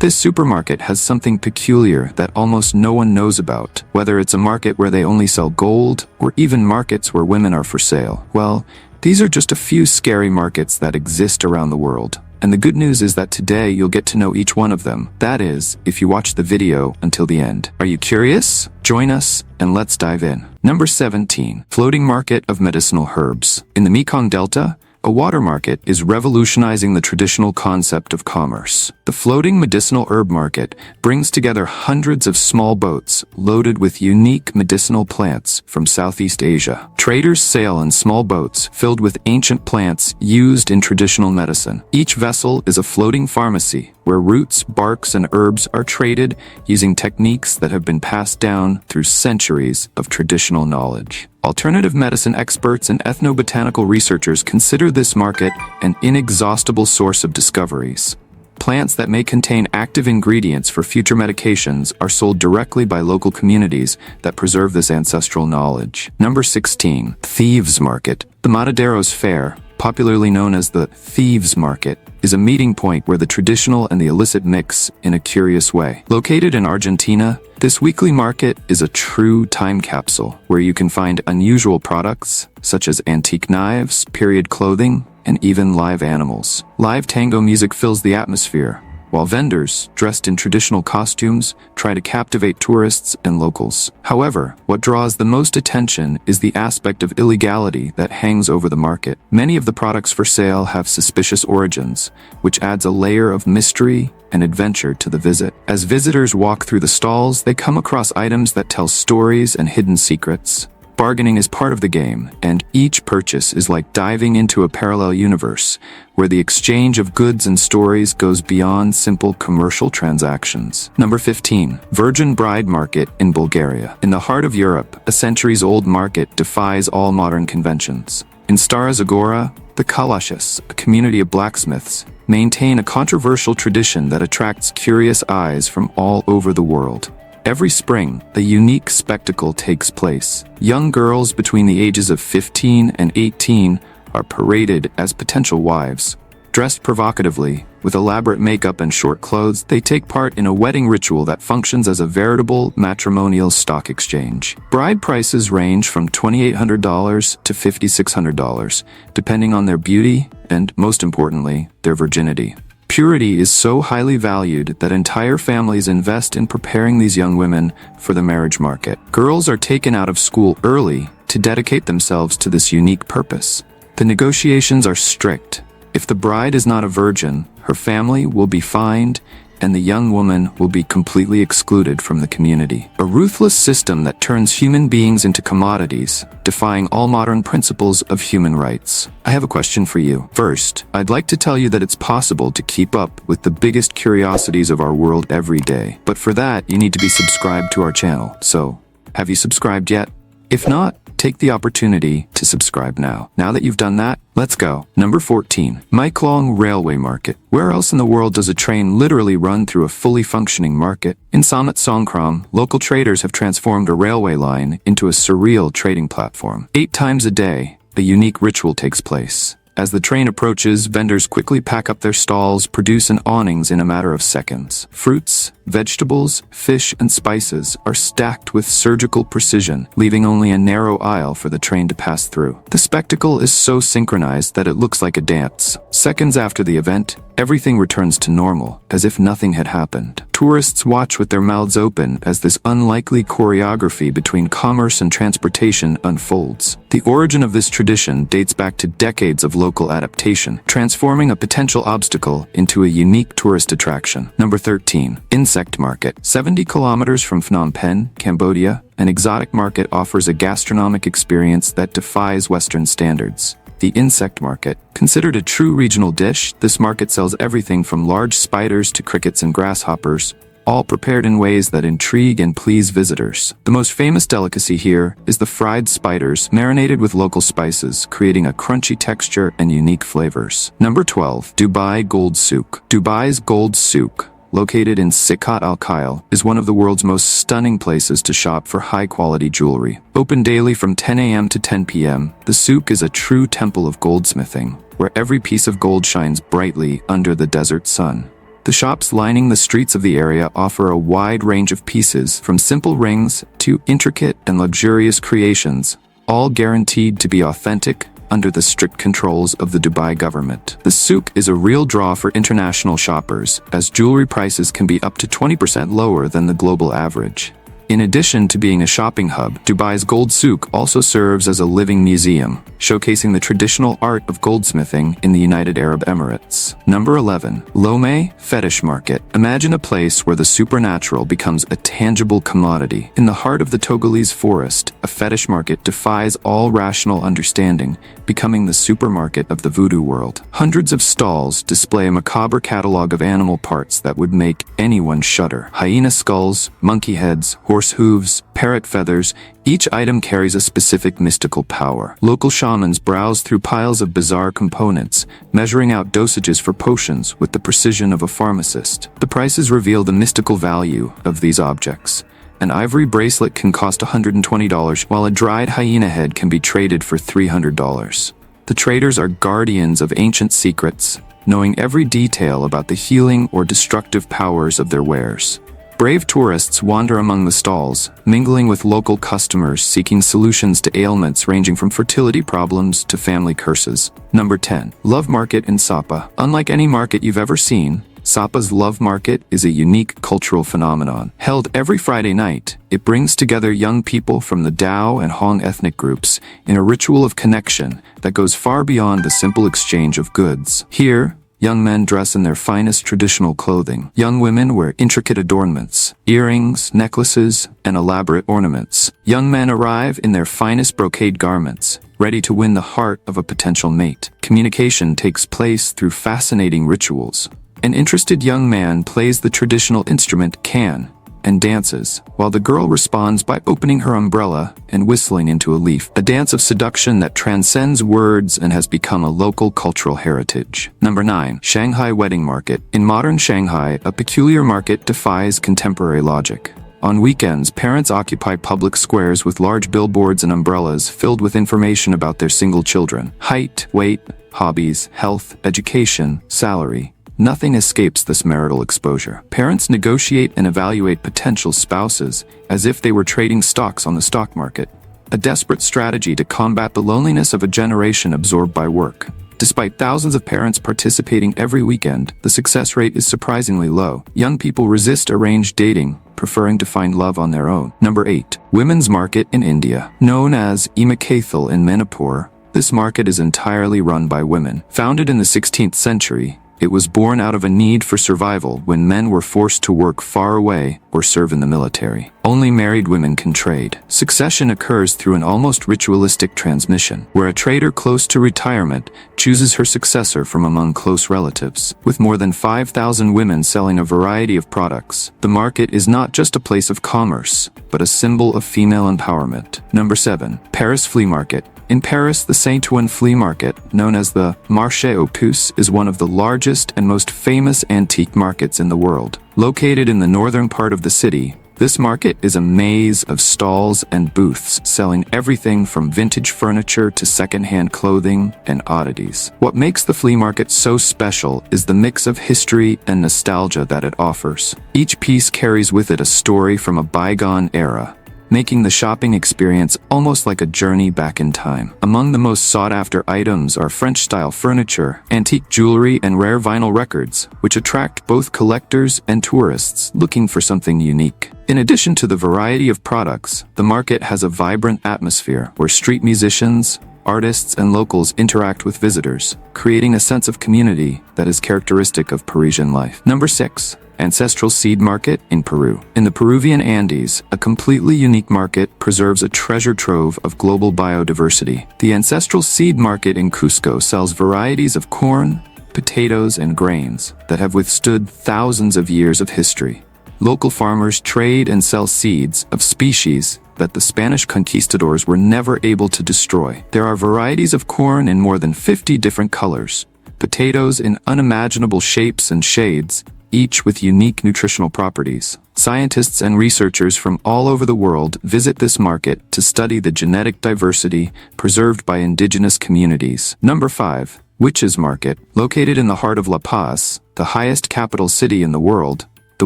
This supermarket has something peculiar that almost no one knows about, whether it's a market where they only sell gold, or even markets where women are for sale. Well, these are just a few scary markets that exist around the world. And the good news is that today you'll get to know each one of them. That is, if you watch the video until the end. Are you curious? Join us and let's dive in. Number 17. Floating Market of Medicinal Herbs. In the Mekong Delta, a water market is revolutionizing the traditional concept of commerce. The floating medicinal herb market brings together hundreds of small boats loaded with unique medicinal plants from Southeast Asia. Traders sail in small boats filled with ancient plants used in traditional medicine. Each vessel is a floating pharmacy where roots, barks, and herbs are traded using techniques that have been passed down through centuries of traditional knowledge. Alternative medicine experts and ethnobotanical researchers consider this market an inexhaustible source of discoveries. Plants that may contain active ingredients for future medications are sold directly by local communities that preserve this ancestral knowledge. Number 16. Thieves Market. The Mataderos Fair, popularly known as the Thieves Market, is a meeting point where the traditional and the illicit mix in a curious way. Located in Argentina, this weekly market is a true time capsule where you can find unusual products such as antique knives, period clothing, and even live animals. Live tango music fills the atmosphere, while vendors, dressed in traditional costumes, try to captivate tourists and locals. However, what draws the most attention is the aspect of illegality that hangs over the market. Many of the products for sale have suspicious origins, which adds a layer of mystery and adventure to the visit. As visitors walk through the stalls, they come across items that tell stories and hidden secrets. Bargaining is part of the game, and each purchase is like diving into a parallel universe, where the exchange of goods and stories goes beyond simple commercial transactions. Number 15. Virgin Bride Market in Bulgaria. In the heart of Europe, a centuries-old market defies all modern conventions. In Stara Zagora, the Kalashas, a community of blacksmiths, maintain a controversial tradition that attracts curious eyes from all over the world. Every spring, a unique spectacle takes place. Young girls between the ages of 15 and 18 are paraded as potential wives. Dressed provocatively, with elaborate makeup and short clothes, they take part in a wedding ritual that functions as a veritable matrimonial stock exchange. Bride prices range from $2,800 to $5,600, depending on their beauty and, most importantly, their virginity. Purity is so highly valued that entire families invest in preparing these young women for the marriage market. Girls are taken out of school early to dedicate themselves to this unique purpose. The negotiations are strict. If the bride is not a virgin, her family will be fined, and the young woman will be completely excluded from the community. A ruthless system that turns human beings into commodities, defying all modern principles of human rights. I have a question for you. First, I'd like to tell you that it's possible to keep up with the biggest curiosities of our world every day. But for that, you need to be subscribed to our channel. So, have you subscribed yet? If not, take the opportunity to subscribe now. Now that you've done that, let's go. Number 14. Maeklong Railway Market. Where else in the world does a train literally run through a fully functioning market? In Samut Songkram, local traders have transformed a railway line into a surreal trading platform. 8 times a day, a unique ritual takes place. As the train approaches, vendors quickly pack up their stalls, producing awnings in a matter of seconds. Fruits, vegetables, fish, and spices are stacked with surgical precision, leaving only a narrow aisle for the train to pass through. The spectacle is so synchronized that it looks like a dance. Seconds after the event, everything returns to normal, as if nothing had happened. Tourists watch with their mouths open as this unlikely choreography between commerce and transportation unfolds. The origin of this tradition dates back to decades of local adaptation, transforming a potential obstacle into a unique tourist attraction. Number 13. Insect Market. 70 kilometers from Phnom Penh, Cambodia, an exotic market offers a gastronomic experience that defies Western standards. The insect market. Considered a true regional dish, this market sells everything from large spiders to crickets and grasshoppers, all prepared in ways that intrigue and please visitors. The most famous delicacy here is the fried spiders, marinated with local spices, creating a crunchy texture and unique flavors. Number 12. Dubai Gold Souk. Dubai's Gold Souk, located in Sikhat Al Khail, is one of the world's most stunning places to shop for high-quality jewelry. Open daily from 10 a.m. to 10 p.m., the souk is a true temple of goldsmithing, where every piece of gold shines brightly under the desert sun. The shops lining the streets of the area offer a wide range of pieces, from simple rings to intricate and luxurious creations, all guaranteed to be authentic under the strict controls of the Dubai government. The souk is a real draw for international shoppers, as jewelry prices can be up to 20% lower than the global average. In addition to being a shopping hub, Dubai's Gold Souk also serves as a living museum, showcasing the traditional art of goldsmithing in the United Arab Emirates. Number 11. Lomé Fetish Market. Imagine a place where the supernatural becomes a tangible commodity. In the heart of the Togolese forest, a fetish market defies all rational understanding, becoming the supermarket of the voodoo world. Hundreds of stalls display a macabre catalog of animal parts that would make anyone shudder. Hyena skulls, monkey heads, horse hooves, parrot feathers, each item carries a specific mystical power. Local shamans browse through piles of bizarre components, measuring out dosages for potions with the precision of a pharmacist. The prices reveal the mystical value of these objects. An ivory bracelet can cost $120, while a dried hyena head can be traded for $300. The traders are guardians of ancient secrets, knowing every detail about the healing or destructive powers of their wares. Brave tourists wander among the stalls, mingling with local customers seeking solutions to ailments ranging from fertility problems to family curses. Number 10. Love Market in Sapa. Unlike any market you've ever seen, Sapa's Love Market is a unique cultural phenomenon. Held every Friday night, it brings together young people from the Dao and Hong ethnic groups in a ritual of connection that goes far beyond the simple exchange of goods. Here, young men dress in their finest traditional clothing. Young women wear intricate adornments, earrings, necklaces, and elaborate ornaments. Young men arrive in their finest brocade garments, ready to win the heart of a potential mate. Communication takes place through fascinating rituals. An interested young man plays the traditional instrument can and dances, while the girl responds by opening her umbrella and whistling into a leaf, a dance of seduction that transcends words and has become a local cultural heritage. Number 9. Shanghai Wedding Market. In modern Shanghai, a peculiar market defies contemporary logic. On weekends, parents occupy public squares with large billboards and umbrellas filled with information about their single children. Height, weight, hobbies, health, education, salary. Nothing escapes this marital exposure. Parents negotiate and evaluate potential spouses as if they were trading stocks on the stock market, a desperate strategy to combat the loneliness of a generation absorbed by work. Despite thousands of parents participating every weekend, the success rate is surprisingly low. Young people resist arranged dating, preferring to find love on their own. Number 8. Women's Market in India. Known as Imakathal in Manipur, this market is entirely run by women. Founded in the 16th century, it was born out of a need for survival when men were forced to work far away or serve in the military. Only married women can trade. Succession occurs through an almost ritualistic transmission, where a trader close to retirement chooses her successor from among close relatives. With more than 5,000 women selling a variety of products, the market is not just a place of commerce, but a symbol of female empowerment. Number 7. Paris Flea Market. In Paris, the Saint-Ouen Flea Market, known as the Marché aux Puces, is one of the largest and most famous antique markets in the world. Located in the northern part of the city, this market is a maze of stalls and booths selling everything from vintage furniture to second-hand clothing and oddities. What makes the flea market so special is the mix of history and nostalgia that it offers. Each piece carries with it a story from a bygone era, making the shopping experience almost like a journey back in time. Among the most sought-after items are French-style furniture, antique jewelry, and rare vinyl records, which attract both collectors and tourists looking for something unique. In addition to the variety of products, the market has a vibrant atmosphere where street musicians, artists, and locals interact with visitors, creating a sense of community that is characteristic of Parisian life. Number 6. Ancestral Seed Market in Peru. In the Peruvian Andes, a completely unique market preserves a treasure trove of global biodiversity. The Ancestral Seed Market in Cusco sells varieties of corn, potatoes, and grains that have withstood thousands of years of history. Local farmers trade and sell seeds of species that the Spanish conquistadors were never able to destroy. There are varieties of corn in more than 50 different colors, potatoes in unimaginable shapes and shades, each with unique nutritional properties. Scientists and researchers from all over the world visit this market to study the genetic diversity preserved by indigenous communities. Number 5. Witches Market, located in the heart of La Paz, the highest capital city in the world. The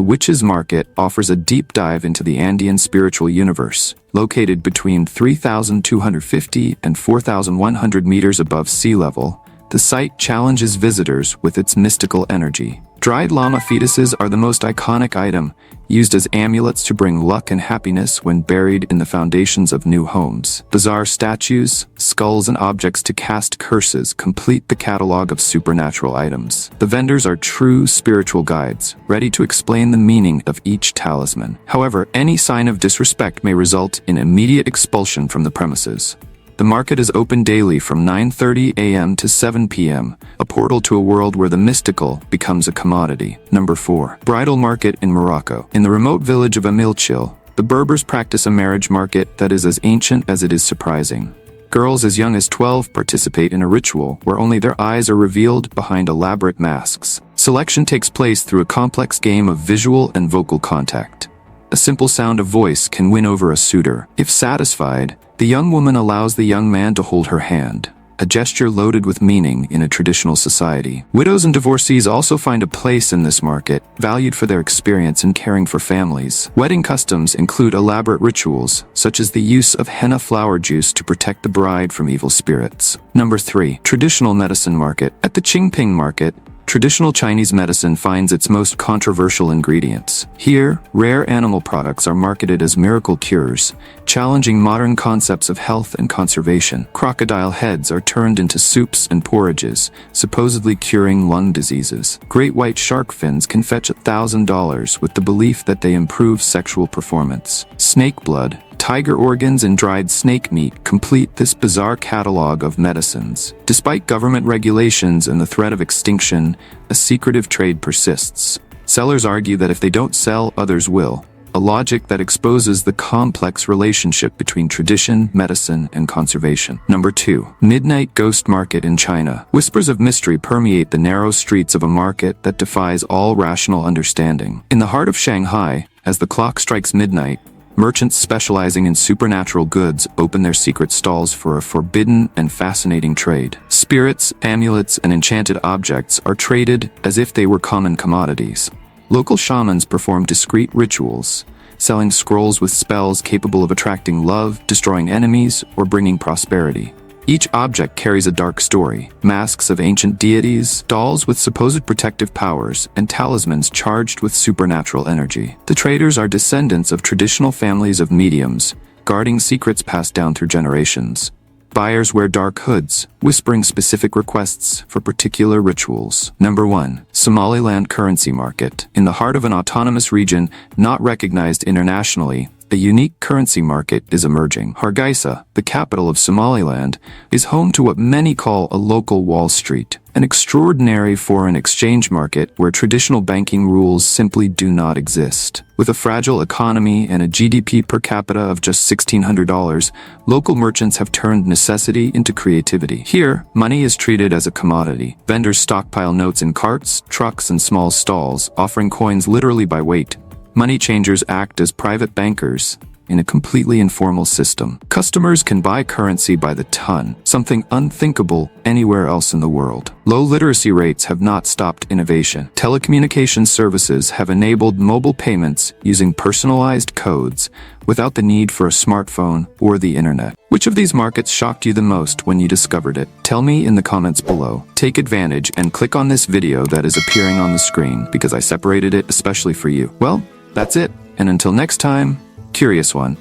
Witches Market offers a deep dive into the Andean spiritual universe. Located between 3,250 and 4,100 meters above sea level, the site challenges visitors with its mystical energy. Dried llama fetuses are the most iconic item, used as amulets to bring luck and happiness when buried in the foundations of new homes. Bizarre statues, skulls, and objects to cast curses complete the catalog of supernatural items. The vendors are true spiritual guides, ready to explain the meaning of each talisman. However, any sign of disrespect may result in immediate expulsion from the premises. The market is open daily from 9:30 a.m. to 7 p.m., a portal to a world where the mystical becomes a commodity. Number 4. Bridal Market in Morocco. In the remote village of Amilchil, the Berbers practice a marriage market that is as ancient as it is surprising. Girls as young as 12 participate in a ritual where only their eyes are revealed behind elaborate masks. Selection takes place through a complex game of visual and vocal contact. A simple sound of voice can win over a suitor. If satisfied, the young woman allows the young man to hold her hand, a gesture loaded with meaning in a traditional society. Widows and divorcees also find a place in this market, valued for their experience in caring for families. Wedding customs include elaborate rituals, such as the use of henna flower juice to protect the bride from evil spirits. Number 3. Traditional Medicine Market. At the Qingping Market, traditional Chinese medicine finds its most controversial ingredients. Here, rare animal products are marketed as miracle cures, challenging modern concepts of health and conservation. Crocodile heads are turned into soups and porridges, supposedly curing lung diseases. Great white shark fins can fetch $1,000 with the belief that they improve sexual performance. Snake blood, tiger organs, and dried snake meat complete this bizarre catalog of medicines. Despite government regulations and the threat of extinction, a secretive trade persists. Sellers argue that if they don't sell, others will, a logic that exposes the complex relationship between tradition, medicine, and conservation. Number 2. Midnight Ghost Market in China. Whispers of mystery permeate the narrow streets of a market that defies all rational understanding. In the heart of Shanghai, as the clock strikes midnight, merchants specializing in supernatural goods open their secret stalls for a forbidden and fascinating trade. Spirits, amulets, and enchanted objects are traded as if they were common commodities. Local shamans perform discreet rituals, selling scrolls with spells capable of attracting love, destroying enemies, or bringing prosperity. Each object carries a dark story: masks of ancient deities, dolls with supposed protective powers, and talismans charged with supernatural energy. The traders are descendants of traditional families of mediums, guarding secrets passed down through generations. Buyers wear dark hoods, whispering specific requests for particular rituals. Number 1. Somaliland Currency Market. In the heart of an autonomous region not recognized internationally, a unique currency market is emerging. Hargeisa, the capital of Somaliland, is home to what many call a local Wall Street, an extraordinary foreign exchange market where traditional banking rules simply do not exist. With a fragile economy and a GDP per capita of just $1,600, local merchants have turned necessity into creativity. Here, money is treated as a commodity. Vendors stockpile notes in carts, trucks, and small stalls, offering coins literally by weight. Money changers act as private bankers in a completely informal system. Customers can buy currency by the ton, something unthinkable anywhere else in the world. Low literacy rates have not stopped innovation. Telecommunications services have enabled mobile payments using personalized codes without the need for a smartphone or the internet. Which of these markets shocked you the most when you discovered it? Tell me in the comments below. Take advantage and click on this video that is appearing on the screen because I separated it especially for you. Well, that's it. And until next time, Curious One.